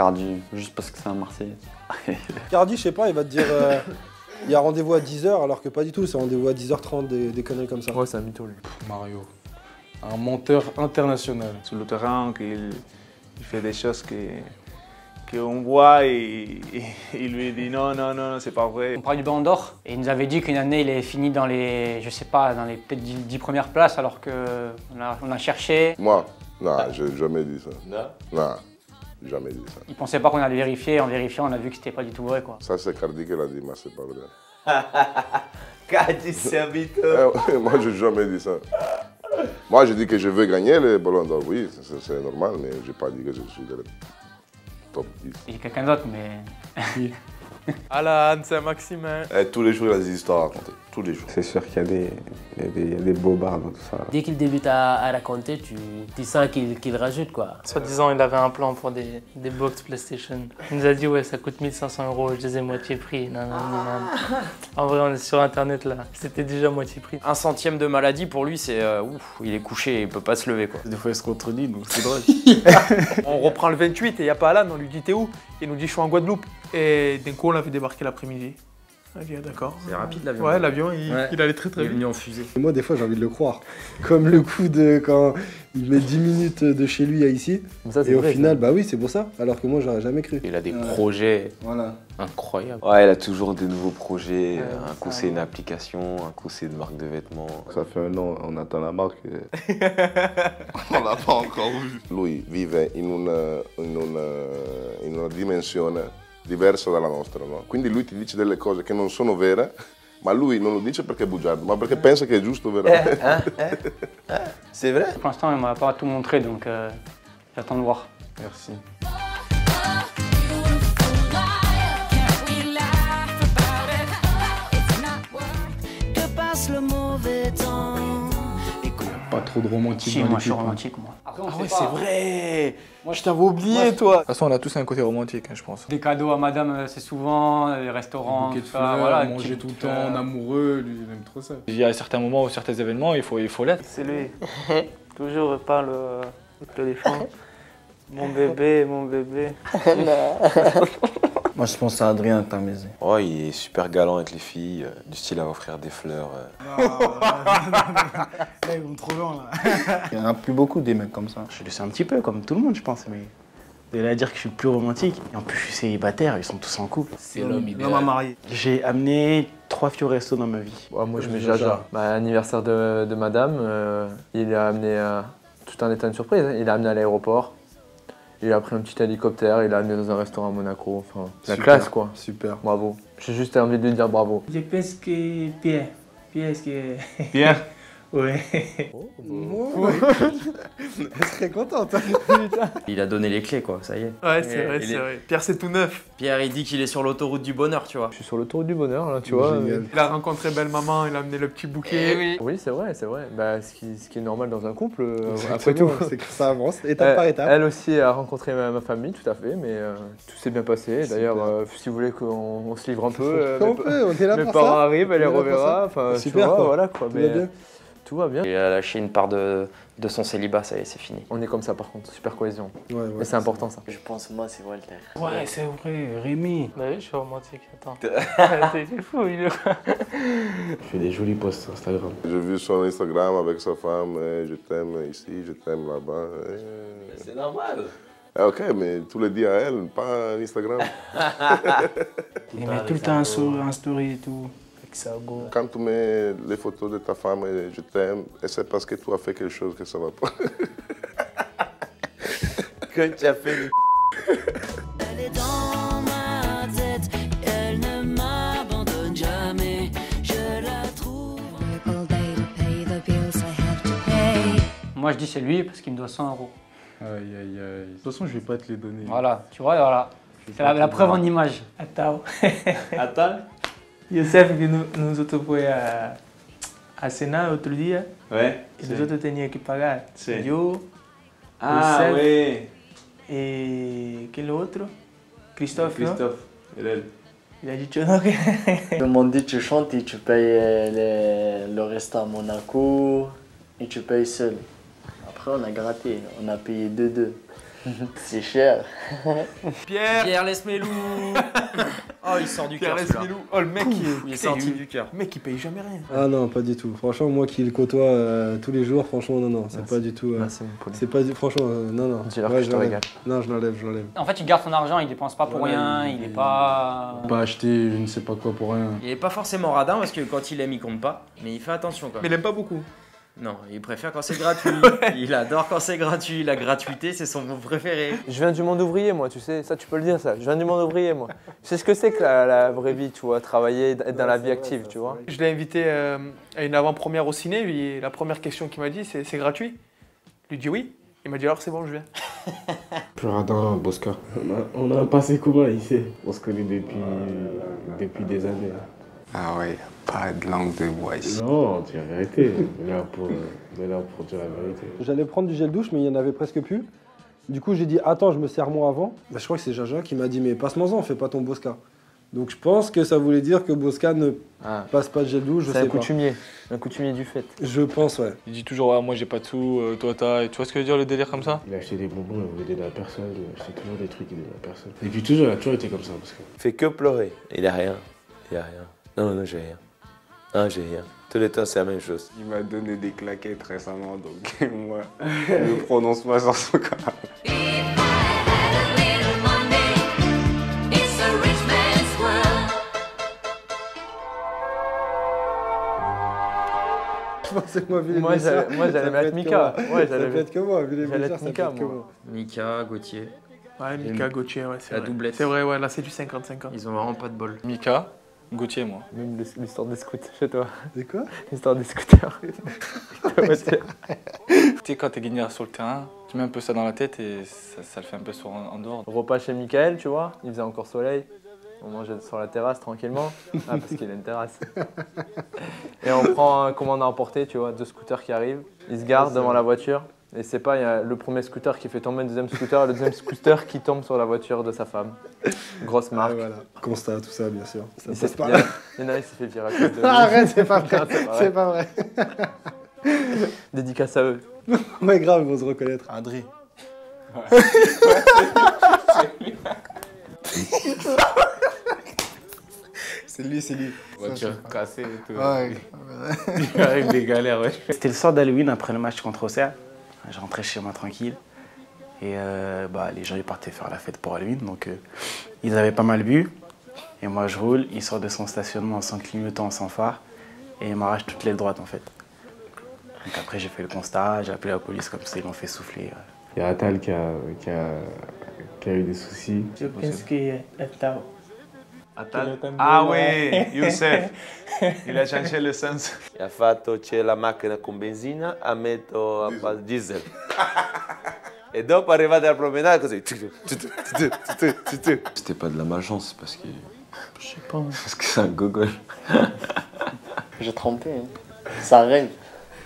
Cardi, juste parce que c'est un Marseillais. Cardi, je sais pas, il va te dire il y a rendez-vous à 10h alors que pas du tout, c'est rendez-vous à 10h30, des conneries comme ça. Ouais, c'est un mytho lui. Mario, un menteur international. Sur le terrain, qu'il fait des choses qu'on voit et il lui dit non, non, non, c'est pas vrai. On parlait du Ballon d'Or et il nous avait dit qu'une année il est fini dans les, je sais pas, dans les peut-être 10 premières places alors qu'on a cherché. Moi, non, j'ai jamais dit ça. Non? Non, jamais dit ça. Il pensait pas qu'on allait vérifier, en vérifiant on a vu que c'était pas du tout vrai quoi. Ça c'est Cardi qui l'a dit, mais c'est pas vrai. Cardi, c'est un mytho. Moi, j'ai jamais dit ça. Moi, j'ai dit que je veux gagner le Ballon d'Or, oui, c'est normal, mais j'ai pas dit que je suis dans le top 10. Il y a quelqu'un d'autre mais... Alan, c'est Maximin. Tous les jours, il a des histoires à raconter. Tous les jours. C'est sûr qu'il y a des bobards dans tout ça. Dès qu'il débute à raconter, tu sens qu'il rajoute quoi. Soi-disant, il avait un plan pour des box PlayStation. Il nous a dit, ouais, ça coûte 1500 €, je les ai moitié prix. Non, non, non. En vrai, on est sur internet là, c'était déjà moitié prix. 1 centième de maladie pour lui, c'est ouf, il est couché, il peut pas se lever quoi. Des fois, il se contredit, donc c'est drôle. On reprend le 28 et il n'y a pas Alan, on lui dit t'es où? Il nous dit je suis en Guadeloupe. Et d'un coup, on l'a fait débarquer l'après-midi. Ah, d'accord. C'est rapide l'avion. Ouais, l'avion, il allait très très Il est vite. venu en fusée. Et moi, des fois, j'ai envie de le croire. Comme le coup de quand il met 10 minutes de chez lui à ici. Ça, et au final, bah oui, c'est pour ça. Alors que moi, j'aurais jamais cru. Il a des projets Voilà. incroyables. Ouais, il a toujours des nouveaux projets. Un coup, c'est une application, un coup, c'est une marque de vêtements. Ça fait un an, on attend la marque. On l'a pas encore vu. Lui vive in una dimensione diversa dalla nostra, no? Quindi lui ti dice delle cose che non sono vere, ma lui non lo dice perché è bugiardo, ma perché pensa che è giusto veramente. C'est vrai? Pour l'instant il m'a pas tout montré donc j'attends de voir. Merci. Pas trop de romantique Si, dans moi je suis l'équipe, hein. romantique moi. Après, on Ah sait ouais, pas. c'est vrai. Moi, je t'avais oublié, toi. De toute façon, on a tous un côté romantique, hein, je pense. Des cadeaux à madame c'est souvent, les restaurants, Bouquet de tout ça, fleurs, voilà, manger petit tout le bouquet. temps, en amoureux, lui, il aime trop ça. Il y a certains moments ou certains événements, il faut l'être. C'est lui. Toujours il parle au téléphone. Mon bébé, mon bébé. Moi je pense à Adrien Tarmézé. Oh, il est super galant avec les filles, du style à offrir des fleurs. Là, ils vont trop loin, là. Il n'y en a plus beaucoup des mecs comme ça. Je le sais un petit peu, comme tout le monde je pense, mais de là à dire que je suis le plus romantique. Et en plus je suis célibataire, ils sont tous en couple. C'est l'homme idéal. L'homme à marier. J'ai amené 3 filles au resto dans ma vie. Ouais, moi, je mets Jaja. Bah, anniversaire de madame, il a amené tout un état de surprise. Il a amené à l'aéroport. Il a pris un petit hélicoptère, il l'a amené dans un restaurant à Monaco. Enfin, la classe quoi. Super. Bravo. J'ai juste envie de lui dire bravo. Je pense que Pierre. Pierre, est-ce que... Pierre. Ouais. Elle serait contente. Il a donné les clés quoi, ça y est. Ouais, c'est vrai, il c'est est- vrai. Pierre, c'est tout neuf. Pierre il dit qu'il est sur l'autoroute du bonheur, tu vois. Je suis sur le tour du bonheur, là, tu vois. Génial. Il a rencontré belle maman, il a amené le petit bouquet. oui. Oui, c'est vrai, c'est vrai. Bah, ce qui est normal dans un couple, après tout. C'est que ça avance, étape par étape. Elle aussi a rencontré ma famille, tout à fait, mais tout s'est bien passé. D'ailleurs, si vous voulez qu'on se livre un peu, On est là mes pour parents ça. arrivent, elle les On est là pour reverra. ça. Enfin, Super, tu vois, quoi. voilà quoi. Tout va Mais bien. tout va bien. Il a lâché une part de son célibat, ça y est, c'est fini. On est comme ça par contre, super cohésion. Ouais, Et c'est important ça. Je pense moi c'est Walter. Ouais, c'est vrai, Rémi. Bah oui, je suis romantique, attends. C'est fou, il est... Je fais des jolis posts sur Instagram. J'ai vu son Instagram avec sa femme, je t'aime ici, je t'aime là-bas. C'est normal. Ok, mais tu le dis à elle, pas à Instagram. Il met tout le temps un story et tout. Avec sa go. Quand tu mets les photos de ta femme et je t'aime, et c'est parce que tu as fait quelque chose que ça va pas. Quand tu as fait le... Elle est dans ma tête, elle ne m'abandonne jamais. Je la trouve. Moi je dis c'est lui parce qu'il me doit 100 €. Aïe, aïe, aïe. De toute façon, je vais pas te les donner. Voilà, tu vois, voilà. C'est la preuve en image. Attends. Attends. Youssef que nosotros fue a cenar outro dia Ouais. e nosotros tenía que pagar. Sí. Yo Ah Youssef ouais. y ¿quién lo otro? Christophe, ¿no? Christophe. Et elle. Il a dicho no que... Ils m'ont dit tu chantes et tu payes le resto à Monaco et tu payes seul. Après on a gratté, on a payé 2-2. C'est cher. Pierre, laisse-moi loup. Oh, il sort du cœur. Pierre celui-là. Lesmelou. Oh, le mec, Il est sorti du cœur. le mec, il paye jamais rien. Ah non, pas du tout. Franchement, moi qui le côtoie tous les jours, franchement, non, c'est pas du tout. Merci, mon poulet. C'est pas du. Franchement, non. Dis-leur que je te l'enlève. régale. Non, je l'enlève. En fait, il garde son argent, il dépense pas pour rien, il est pas. Pas acheter je ne sais pas quoi pour rien. Il est pas forcément radin parce que quand il aime, il compte pas. Mais il fait attention quand Mais même. il aime pas beaucoup. Non, il préfère quand c'est gratuit. Il adore quand c'est gratuit. La gratuité, c'est son mot préféré. Je viens du monde ouvrier, moi, tu sais, ça tu peux le dire, ça. Je viens du monde ouvrier, moi. Je sais ce que c'est que la vraie vie, tu vois, travailler, être dans la vie active, tu vois. Je l'ai invité à une avant-première au ciné, et la première question qu'il m'a dit, c'est gratuit? Je lui ai dit oui. Il m'a dit alors c'est bon, je viens. Plus radin, Bosca. On a un passé commun ici. On se connaît depuis des années. Ah ouais, pas de langue de bois ici. Non, dis la vérité. On est là pour dire la vérité. J'allais prendre du gel douche, mais il y en avait presque plus. Du coup, j'ai dit attends, je me sers moi avant. Bah, je crois que c'est Jaja qui m'a dit mais passe-moi-en, fais pas ton Bosca. Donc je pense que ça voulait dire que Bosca ne passe pas de gel douche, je sais pas. Un coutumier du fait. Je pense, ouais. Il dit toujours ouais, moi j'ai pas de sous, toi t'as. Tu vois ce que veut dire le délire comme ça? Il a acheté des bonbons, il voulait aider la personne. Il achetait toujours des trucs, il aidait la personne. Et puis toujours, il a toujours été comme ça. Parce que... Il fait que pleurer. Il a rien. Non, j'ai rien. Non, j'ai rien. Tout le temps, c'est la même chose. Il m'a donné des claquettes récemment, donc moi, je ne prononce pas sur son cas. Je pensais que moi j'allais mettre Mika. Ouais, ça peut être que moi, vu les j'allais blessures, être ça Mika, peut être que moi. moi. Mika, Gauthier. Ouais, Mika, Gauthier, ouais, c'est La vrai. doublette. C'est vrai, ouais, là c'est du 50-50. Ils ont vraiment pas de bol. Mika, Gauthier, moi. Même l'histoire des scouts chez toi. C'est quoi? L'histoire des scooters. Tu sais, quand t'es gagné sur le terrain, tu mets un peu ça dans la tête et ça le fait un peu en dehors. Repas chez Michael, tu vois, il faisait encore soleil. On mangeait sur la terrasse tranquillement. Ah, parce qu'il a une terrasse. Et on prend un commandant à emporter, tu vois, 2 scooters qui arrivent. Ils se gardent devant la voiture. Et c'est pas, il y a le premier scooter qui fait tomber le deuxième scooter, le deuxième scooter qui tombe sur la voiture de sa femme. Grosse marque. Voilà. Constat, tout ça, bien sûr. Ça Il passe s'est- pas. il y en a un qui s'est fait virer à cause de... Arrête, c'est pas vrai. Non, C'est pas vrai. Dédicace à eux. Ouais, grave, ils vont se reconnaître. Adri. C'est lui, c'est lui. Voiture cassée et tout. Ouais. Il arrive des galères, ouais. C'était le soir d'Halloween après le match contre Auxerre. Je rentrais chez moi tranquille. Et les gens ils partaient faire la fête pour Halloween. Donc ils avaient pas mal bu. Et moi je roule, il sort de son stationnement sans clignotant, sans phare. Et il m'arrache toutes les droites en fait. Donc après j'ai fait le constat, j'ai appelé la police comme ça, ils m'ont fait souffler. Il y a Atal qui a eu des soucis. Je pense que Atal. Atal? Ah ouais, Youssef. Il a changé le sens. Ha fatto c'è la macchina con benzina, ha messo a base diesel. E dopo arrivate alla promenade così. C'était pas de la malchance parce que. Je sais pas. Parce que c'est un gogol. J'ai trompé. Hein. Ça règne.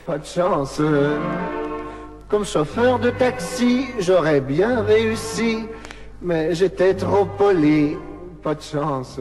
Pas de chance. Comme chauffeur de taxi, j'aurais bien réussi, mais j'étais trop poli. Pas de chance.